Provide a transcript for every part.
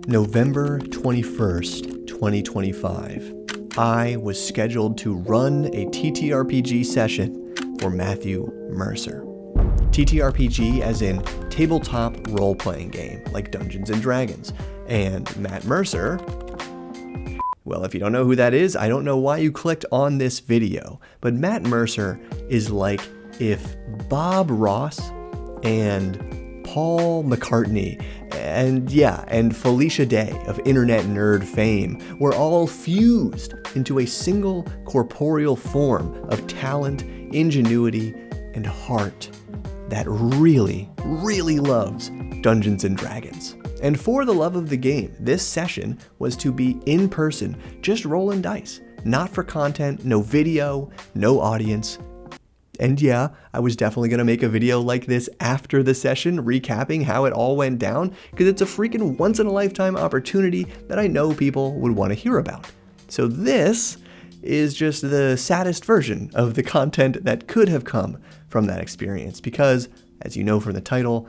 November 21st, 2025. I was scheduled to run a TTRPG session for Matthew Mercer. TTRPG as in tabletop role-playing game, like Dungeons & Dragons. And Matt Mercer, well, if you don't know who that is, I don't know why you clicked on this video, but Matt Mercer is like if Bob Ross and Paul McCartney and Felicia Day of internet nerd fame were all fused into a single corporeal form of talent, ingenuity, and heart that really, really loves Dungeons & Dragons. And for the love of the game, this session was to be in person, just rolling dice. Not for content, no video, no audience. And yeah, I was definitely going to make a video like this after the session, recapping how it all went down, because it's a freaking once-in-a-lifetime opportunity that I know people would want to hear about. So this is just the saddest version of the content that could have come from that experience, because, as you know from the title,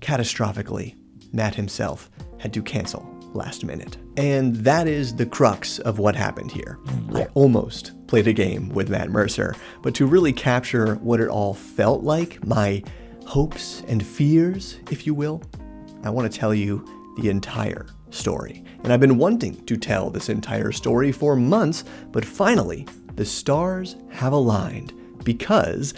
catastrophically, Matt himself had to cancel last minute. And that is the crux of what happened here. I almost played a game with Matt Mercer, but to really capture what it all felt like, my hopes and fears, if you will, I want to tell you the entire story. And I've been wanting to tell this entire story for months, but finally, the stars have aligned because,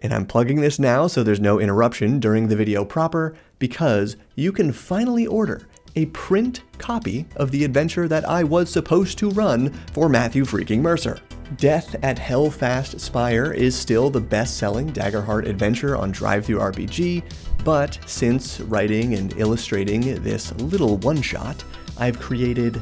and I'm plugging this now so there's no interruption during the video proper, because you can finally order a print copy of the adventure that I was supposed to run for Matthew freaking Mercer. Death at Hellfast Spire is still the best-selling daggerheart adventure on DriveThruRPG, but since writing and illustrating this little one-shot, I've created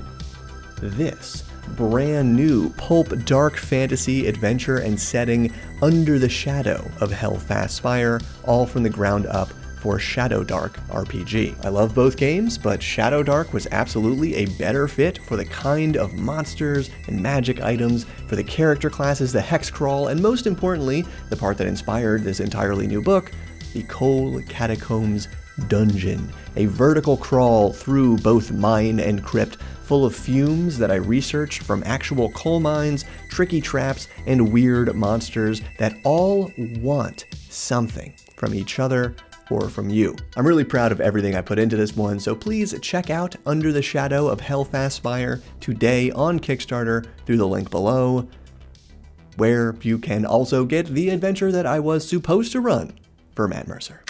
this brand new pulp dark fantasy adventure and setting under the shadow of Hellfast Spire, all from the ground up for Shadowdark RPG. I love both games, but Shadowdark was absolutely a better fit for the kind of monsters and magic items, for the character classes, the hex crawl, and most importantly, the part that inspired this entirely new book, the Coal Catacombs Dungeon, a vertical crawl through both mine and crypt full of fumes that I researched from actual coal mines, tricky traps, and weird monsters that all want something from each other or from you. I'm really proud of everything I put into this one, so please check out Under the Shadow of Hellfast Spire today on Kickstarter through the link below, where you can also get the adventure that I was supposed to run for Matt Mercer.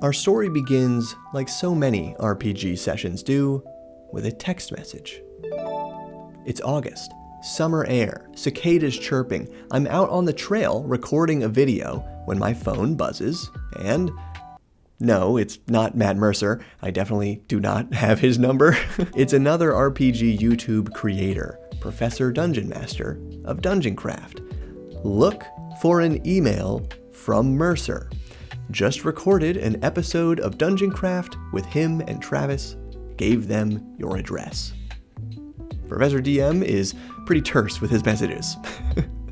Our story begins, like so many RPG sessions do, with a text message. It's August. Summer air, cicadas chirping. I'm out on the trail recording a video when my phone buzzes, and no, it's not Matt Mercer. I definitely do not have his number. It's another RPG YouTube creator, Professor Dungeon Master of Dungeon Craft. Look for an email from Mercer. Just recorded an episode of Dungeon Craft with him and Travis. Gave them your address. Professor DM is pretty terse with his messages.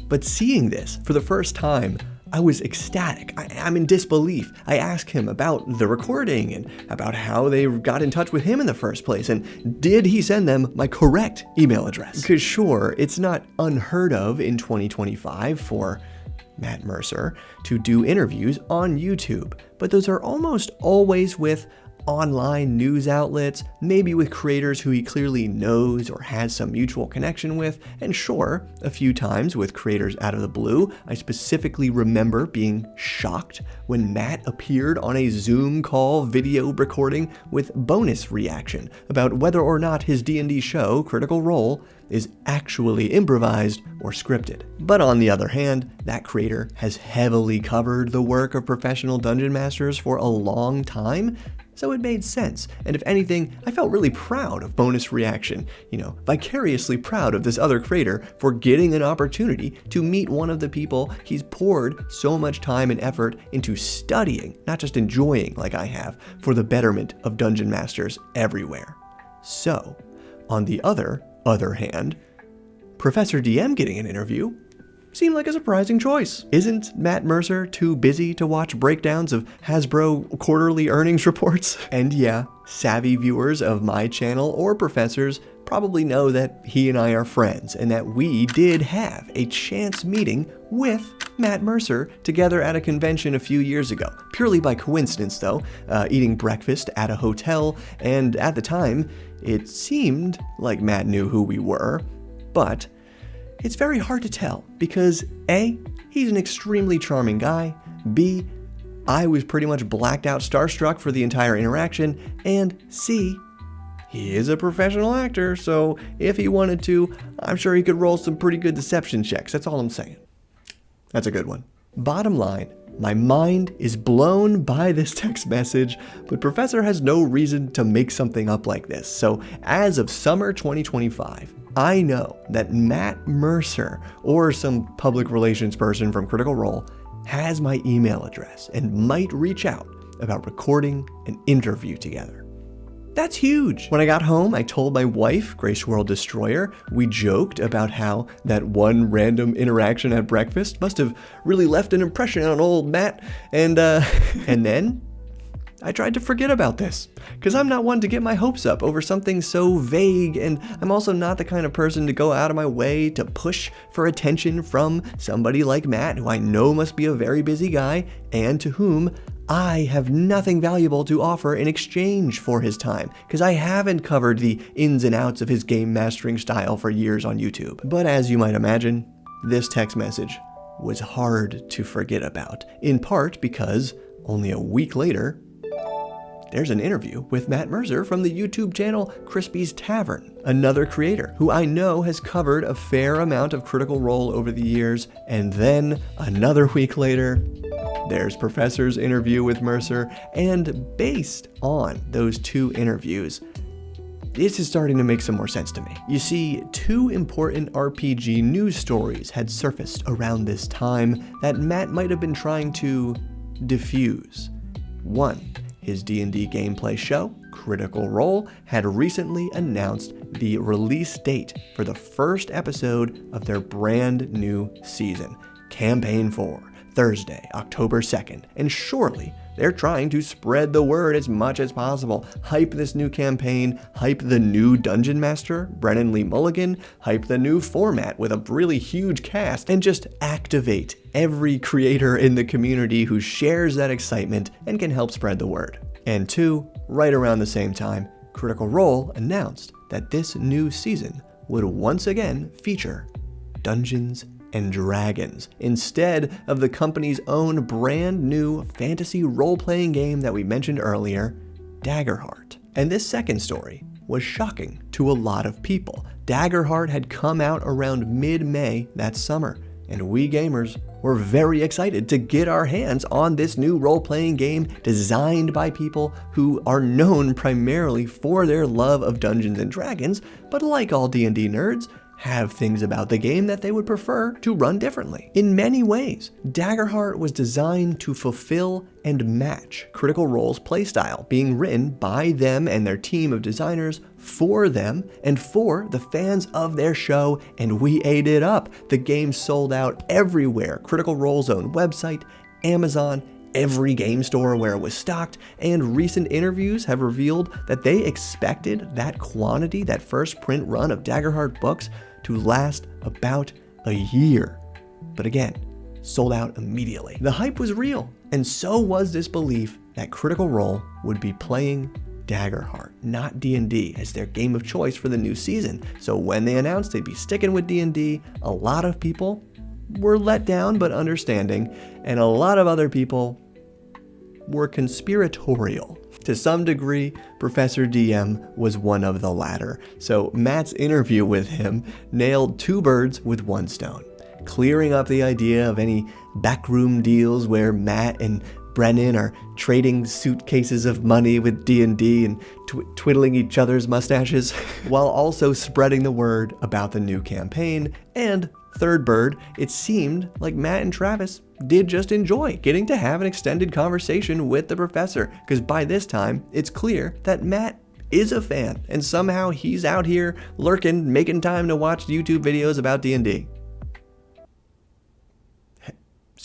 But seeing this for the first time, I was ecstatic. I'm in disbelief. I asked him about the recording and about how they got in touch with him in the first place, and did he send them my correct email address? Because sure, it's not unheard of in 2025 for Matt Mercer to do interviews on YouTube, but those are almost always with online news outlets, maybe with creators who he clearly knows or has some mutual connection with, and sure, a few times with creators out of the blue. I specifically remember being shocked when Matt appeared on a Zoom call video recording with bonus reaction about whether or not his D&D show, Critical Role, is actually improvised or scripted. But on the other hand, that creator has heavily covered the work of professional dungeon masters for a long time, so it made sense. And if anything, I felt really proud of bonus reaction, vicariously proud of this other creator for getting an opportunity to meet one of the people he's poured so much time and effort into studying, not just enjoying like I have, for the betterment of dungeon masters everywhere. So, on the other hand, Professor DM getting an interview seemed like a surprising choice. Isn't Matt Mercer too busy to watch breakdowns of Hasbro quarterly earnings reports? And yeah, savvy viewers of my channel or professors probably know that he and I are friends and that we did have a chance meeting with Matt Mercer together at a convention a few years ago. Purely by coincidence though, eating breakfast at a hotel, and at the time, it seemed like Matt knew who we were, but it's very hard to tell because A, he's an extremely charming guy, B, I was pretty much blacked out starstruck for the entire interaction, and C, he is a professional actor, so if he wanted to, I'm sure he could roll some pretty good deception checks. That's all I'm saying. That's a good one. Bottom line, my mind is blown by this text message, but Professor has no reason to make something up like this. So as of summer 2025, I know that Matt Mercer or some public relations person from Critical Role has my email address and might reach out about recording an interview together. That's huge. When I got home, I told my wife, Grace World Destroyer, we joked about how that one random interaction at breakfast must have really left an impression on old Matt, and then I tried to forget about this, because I'm not one to get my hopes up over something so vague, and I'm also not the kind of person to go out of my way to push for attention from somebody like Matt, who I know must be a very busy guy, and to whom I have nothing valuable to offer in exchange for his time, because I haven't covered the ins and outs of his game mastering style for years on YouTube. But as you might imagine, this text message was hard to forget about, in part because only a week later, there's an interview with Matt Mercer from the YouTube channel Crispy's Tavern, another creator who I know has covered a fair amount of Critical Role over the years, and then another week later, there's Professor's interview with Mercer, and based on those two interviews, this is starting to make some more sense to me. You see, two important RPG news stories had surfaced around this time that Matt might have been trying to diffuse. One, his D&D gameplay show, Critical Role, had recently announced the release date for the first episode of their brand new season, Campaign 4, Thursday, October 2nd, and surely they're trying to spread the word as much as possible. Hype this new campaign, hype the new Dungeon Master, Brennan Lee Mulligan, hype the new format with a really huge cast, and just activate every creator in the community who shares that excitement and can help spread the word. And two, right around the same time, Critical Role announced that this new season would once again feature Dungeons and Dragons, instead of the company's own brand new fantasy role-playing game that we mentioned earlier, Daggerheart. And this second story was shocking to a lot of people. Daggerheart had come out around mid-May that summer, and we gamers were very excited to get our hands on this new role-playing game designed by people who are known primarily for their love of Dungeons and Dragons, but like all D&D nerds, have things about the game that they would prefer to run differently. In many ways, Daggerheart was designed to fulfill and match Critical Role's playstyle, being written by them and their team of designers for them and for the fans of their show, and we ate it up. The game sold out everywhere, Critical Role's own website, Amazon, every game store where it was stocked, and recent interviews have revealed that they expected that quantity, that first print run of Daggerheart books, to last about a year. But again, sold out immediately. The hype was real, and so was this belief that Critical Role would be playing Daggerheart, not D&D, as their game of choice for the new season. So when they announced they'd be sticking with D&D, a lot of people were let down but understanding, and a lot of other people were conspiratorial. To some degree, Professor DM was one of the latter, so Matt's interview with him nailed two birds with one stone, clearing up the idea of any backroom deals where Matt and Brennan are trading suitcases of money with D&D and twiddling each other's mustaches, while also spreading the word about the new campaign. And third bird, it seemed like Matt and Travis did just enjoy getting to have an extended conversation with the professor, because by this time, it's clear that Matt is a fan, and somehow he's out here lurking, making time to watch YouTube videos about D&D.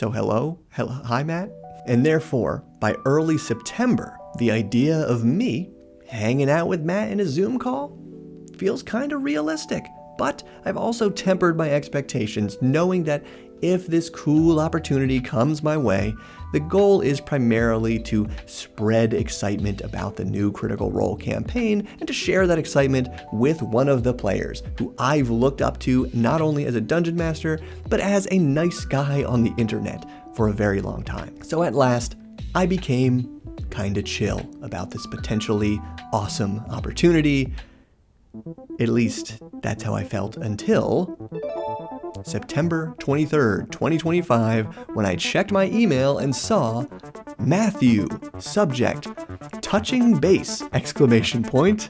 So hello, hi Matt? And therefore, by early September, the idea of me hanging out with Matt in a Zoom call feels kind of realistic. But I've also tempered my expectations, knowing that if this cool opportunity comes my way, the goal is primarily to spread excitement about the new Critical Role campaign and to share that excitement with one of the players who I've looked up to not only as a dungeon master, but as a nice guy on the internet for a very long time. So at last, I became kinda chill about this potentially awesome opportunity. At least that's how I felt until September 23rd, 2025, when I checked my email and saw Matthew, subject, touching base, exclamation point.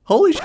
Holy shit.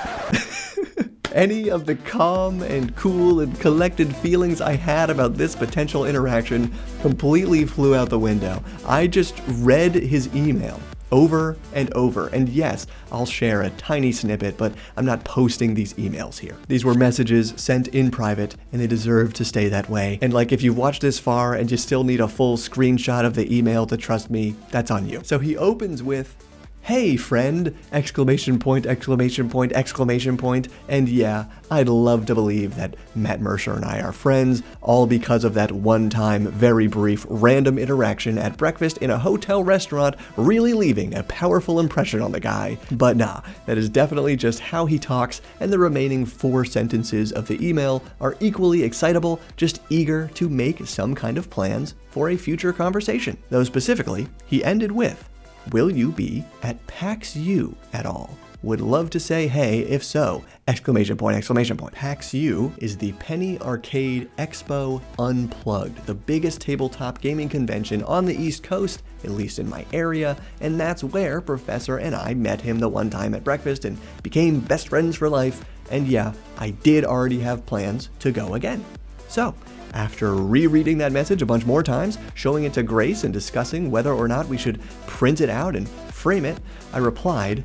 Any of the calm and cool and collected feelings I had about this potential interaction completely flew out the window. I just read his email over and over. And yes, I'll share a tiny snippet, but I'm not posting these emails here. These were messages sent in private, and they deserve to stay that way. And like, if you've watched this far and you still need a full screenshot of the email to trust me, that's on you. So he opens with, "Hey friend, exclamation point, exclamation point, exclamation point." And yeah, I'd love to believe that Matt Mercer and I are friends, all because of that one-time, very brief, random interaction at breakfast in a hotel restaurant, really leaving a powerful impression on the guy. But nah, that is definitely just how he talks, and the remaining 4 sentences of the email are equally excitable, just eager to make some kind of plans for a future conversation. Though specifically, he ended with, "Will you be at PAX U at all? Would love to say hey, if so, exclamation point, exclamation point." PAX U is the Penny Arcade Expo Unplugged, the biggest tabletop gaming convention on the East Coast, at least in my area, and that's where Professor and I met him the one time at breakfast and became best friends for life, and yeah, I did already have plans to go again. So, after rereading that message a bunch more times, showing it to Grace and discussing whether or not we should print it out and frame it, I replied,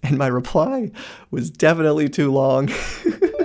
and my reply was definitely too long.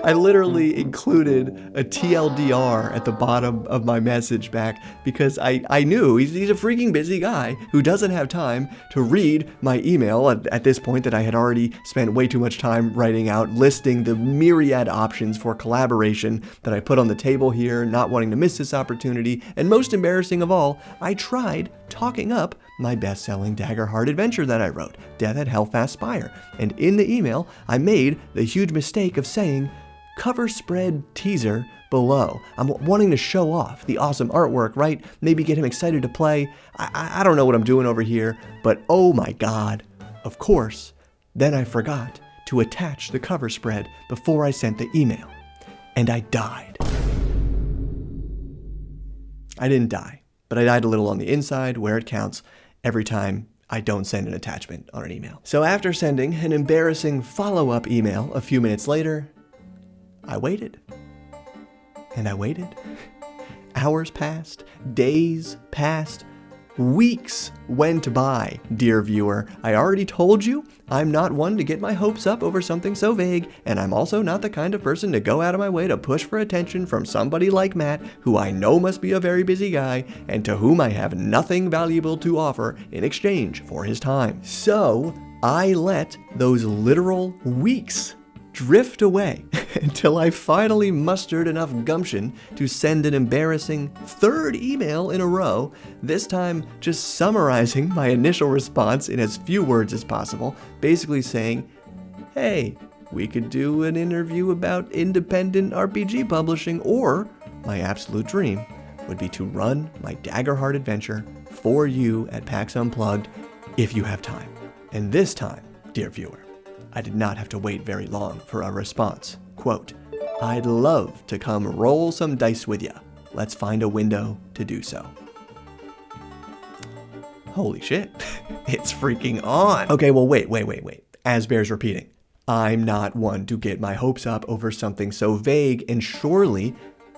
I literally included a TLDR at the bottom of my message back because I knew he's a freaking busy guy who doesn't have time to read my email at this point that I had already spent way too much time writing out, listing the myriad options for collaboration that I put on the table here, not wanting to miss this opportunity, and most embarrassing of all, I tried talking up my best-selling daggerheart adventure that I wrote, Death at Hellfast Spire, and in the email, I made the huge mistake of saying, "Cover spread teaser below." I'm wanting to show off the awesome artwork, right? Maybe get him excited to play. I don't know what I'm doing over here, but oh my god. Of course, then I forgot to attach the cover spread before I sent the email. And I died. I didn't die, but I died a little on the inside where it counts every time I don't send an attachment on an email. So after sending an embarrassing follow-up email a few minutes later, I waited. And I waited. Hours passed, days passed, weeks went by, dear viewer. I already told you I'm not one to get my hopes up over something so vague, and I'm also not the kind of person to go out of my way to push for attention from somebody like Matt, who I know must be a very busy guy, and to whom I have nothing valuable to offer in exchange for his time. So I let those literal weeks drift away until I finally mustered enough gumption to send an embarrassing 3rd email in a row, this time just summarizing my initial response in as few words as possible, basically saying, "Hey, we could do an interview about independent RPG publishing, or my absolute dream would be to run my Daggerheart adventure for you at PAX Unplugged if you have time." And this time, dear viewer, I did not have to wait very long for a response. Quote, "I'd love to come roll some dice with ya. Let's find a window to do so." Holy shit, it's freaking on. Okay, well, wait. As bears repeating, I'm not one to get my hopes up over something so vague, and surely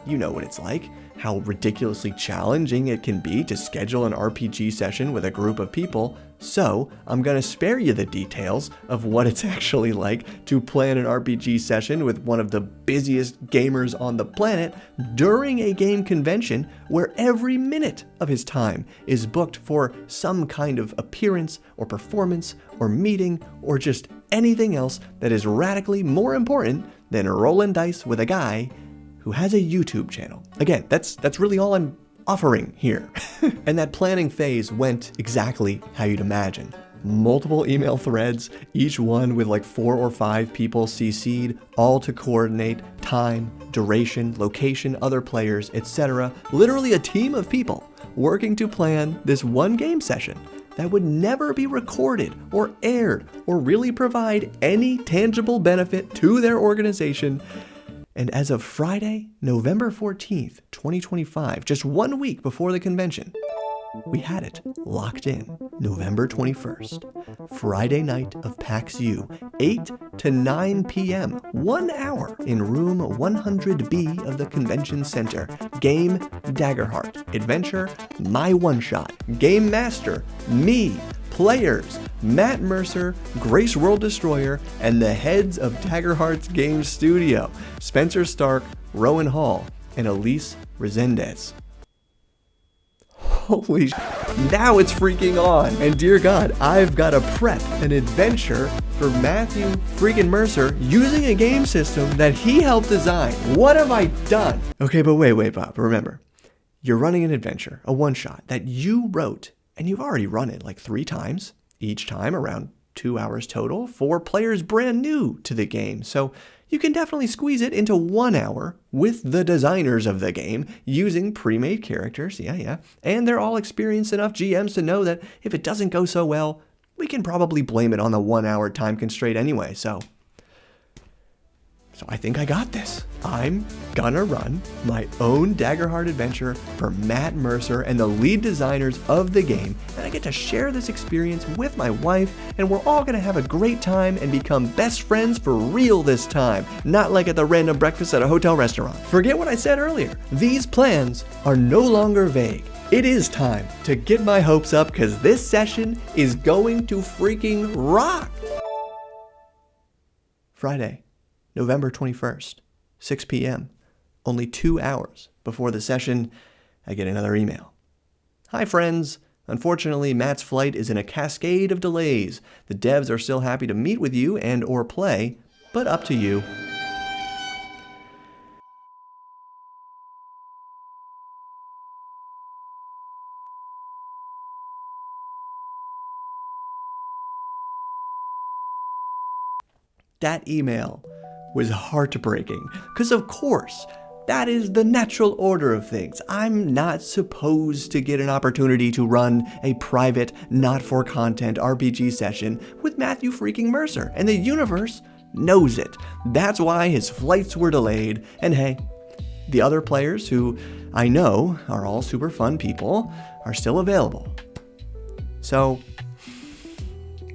You know what it's like, how ridiculously challenging it can be to schedule an RPG session with a group of people, so I'm gonna spare you the details of what it's actually like to plan an RPG session with one of the busiest gamers on the planet during a game convention where every minute of his time is booked for some kind of appearance or performance or meeting or just anything else that is radically more important than rolling dice with a guy who has a YouTube channel. Again, that's really all I'm offering here. And that planning phase went exactly how you'd imagine. Multiple email threads, each one with like 4 or 5 people CC'd, all to coordinate time, duration, location, other players, etc. Literally a team of people working to plan this one game session that would never be recorded or aired or really provide any tangible benefit to their organization. And as of Friday, November 14th, 2025, just 1 week before the convention, we had it locked in. November 21st, Friday night of PAX U, 8 to 9 p.m., 1 hour in room 100B of the convention center. Game Daggerheart. Adventure, my one-shot. Game Master, me. Players, Matt Mercer, Grace World Destroyer, and the heads of Daggerheart's game studio, Spencer Stark, Rowan Hall, and Elise Resendez. Holy sh**, now it's freaking on. And dear God, I've got to prep an adventure for Matthew freaking Mercer using a game system that he helped design. What have I done? Okay, but wait, Bob, remember, you're running an adventure, a one-shot that you wrote, and you've already run it like 3 times, each time around 2 hours total for players brand new to the game. So you can definitely squeeze it into 1 hour with the designers of the game using pre-made characters, yeah. And they're all experienced enough GMs to know that if it doesn't go so well, we can probably blame it on the 1 hour time constraint anyway, so I think I got this. I'm gonna run my own Daggerheart adventure for Matt Mercer and the lead designers of the game, and I get to share this experience with my wife, and we're all gonna have a great time and become best friends for real this time, not like at the random breakfast at a hotel restaurant. Forget what I said earlier. These plans are no longer vague. It is time to get my hopes up because this session is going to freaking rock. Friday, November 21st, 6 p.m., only 2 hours before the session, I get another email. Hi friends, unfortunately Matt's flight is in a cascade of delays. The devs are still happy to meet with you and or play, but up to you. That email was heartbreaking, because of course, that is the natural order of things. I'm not supposed to get an opportunity to run a private, not-for-content RPG session with Matthew freaking Mercer, and the universe knows it. That's why his flights were delayed, and hey, the other players who I know are all super fun people are still available. So,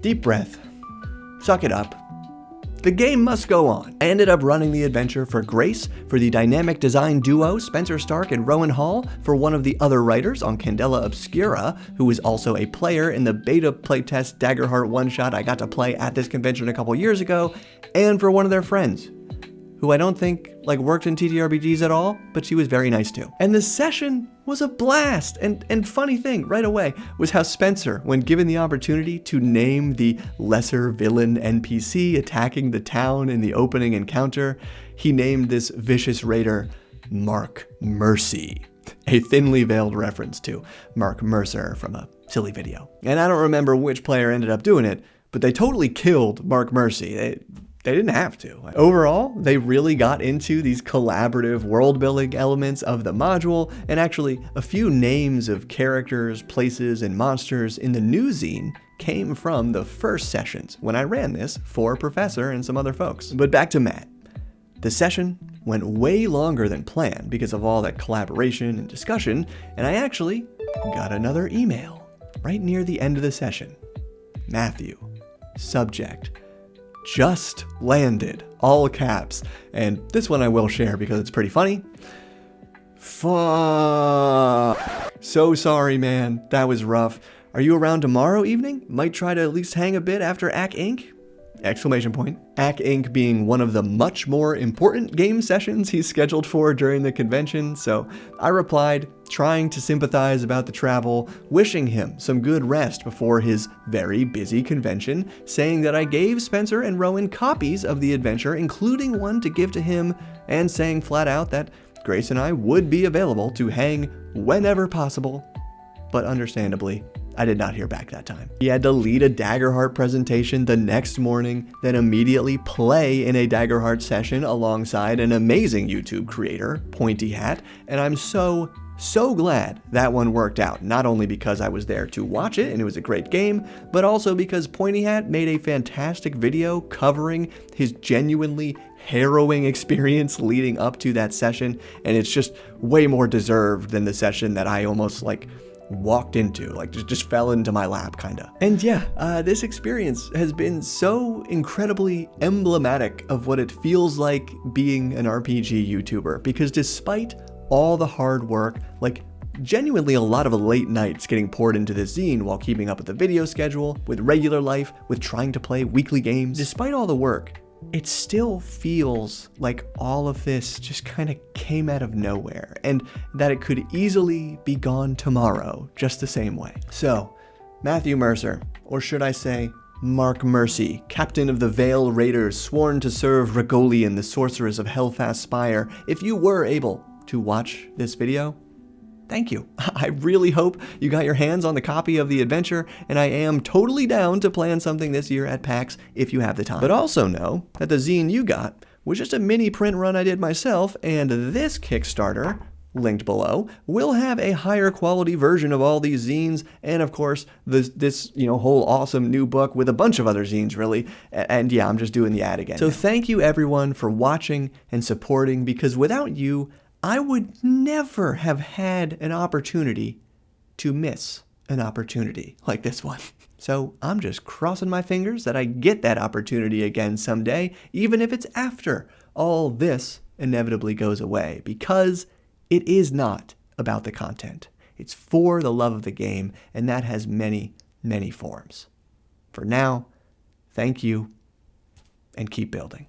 deep breath, suck it up. The game must go on. I ended up running the adventure for Grace, for the dynamic design duo Spencer Stark and Rowan Hall, for one of the other writers on Candela Obscura, who is also a player in the beta playtest Daggerheart one-shot I got to play at this convention a couple years ago, and for one of their friends, who I don't think worked in TTRPGs at all, but she was very nice too. And the session was a blast, and funny thing right away was how Spencer, when given the opportunity to name the lesser villain NPC attacking the town in the opening encounter, he named this vicious raider Mark Mercy, a thinly veiled reference to Mark Mercer from a silly video. And I don't remember which player ended up doing it, but they totally killed Mark Mercy. They didn't have to. Overall, they really got into these collaborative world-building elements of the module, and actually, a few names of characters, places, and monsters in the new zine came from the first sessions when I ran this for Professor and some other folks. But back to Matt. The session went way longer than planned because of all that collaboration and discussion, and I actually got another email right near the end of the session. Matthew, subject, just landed, all caps, and this one I will share because it's pretty funny. Fuck. So sorry, man. That was rough. Are you around tomorrow evening? Might try to at least hang a bit after AC Inc.? Exclamation point. AC Inc. being one of the much more important game sessions he's scheduled for during the convention, so I replied, trying to sympathize about the travel, wishing him some good rest before his very busy convention, saying that I gave Spencer and Rowan copies of the adventure, including one to give to him, and saying flat out that Grace and I would be available to hang whenever possible, but understandably, I did not hear back that time. He had to lead a Daggerheart presentation the next morning, then immediately play in a Daggerheart session alongside an amazing YouTube creator, Pointy Hat, and I'm so glad that one worked out, not only because I was there to watch it and it was a great game, but also because Pointy Hat made a fantastic video covering his genuinely harrowing experience leading up to that session, and it's just way more deserved than the session that I almost walked into, just fell into my lap, kinda. And yeah, this experience has been so incredibly emblematic of what it feels like being an RPG YouTuber, because despite all the hard work, genuinely a lot of late nights getting poured into this zine while keeping up with the video schedule, with regular life, with trying to play weekly games, despite all the work, it still feels like all of this just kind of came out of nowhere, and that it could easily be gone tomorrow just the same way. So, Matthew Mercer, or should I say Mark Mercy, captain of the Vale Raiders sworn to serve Regolian, the sorceress of Hellfast Spire, if you were able to watch this video, thank you. I really hope you got your hands on the copy of the adventure, and I am totally down to plan something this year at PAX if you have the time. But also know that the zine you got was just a mini print run I did myself, and this Kickstarter, linked below, will have a higher quality version of all these zines, and of course, this whole awesome new book with a bunch of other zines, really. And yeah, I'm just doing the ad again. So thank you everyone for watching and supporting, because without you, I would never have had an opportunity to miss an opportunity like this one. So I'm just crossing my fingers that I get that opportunity again someday, even if it's after all this inevitably goes away, because it is not about the content. It's for the love of the game, and that has many, many forms. For now, thank you, and keep building.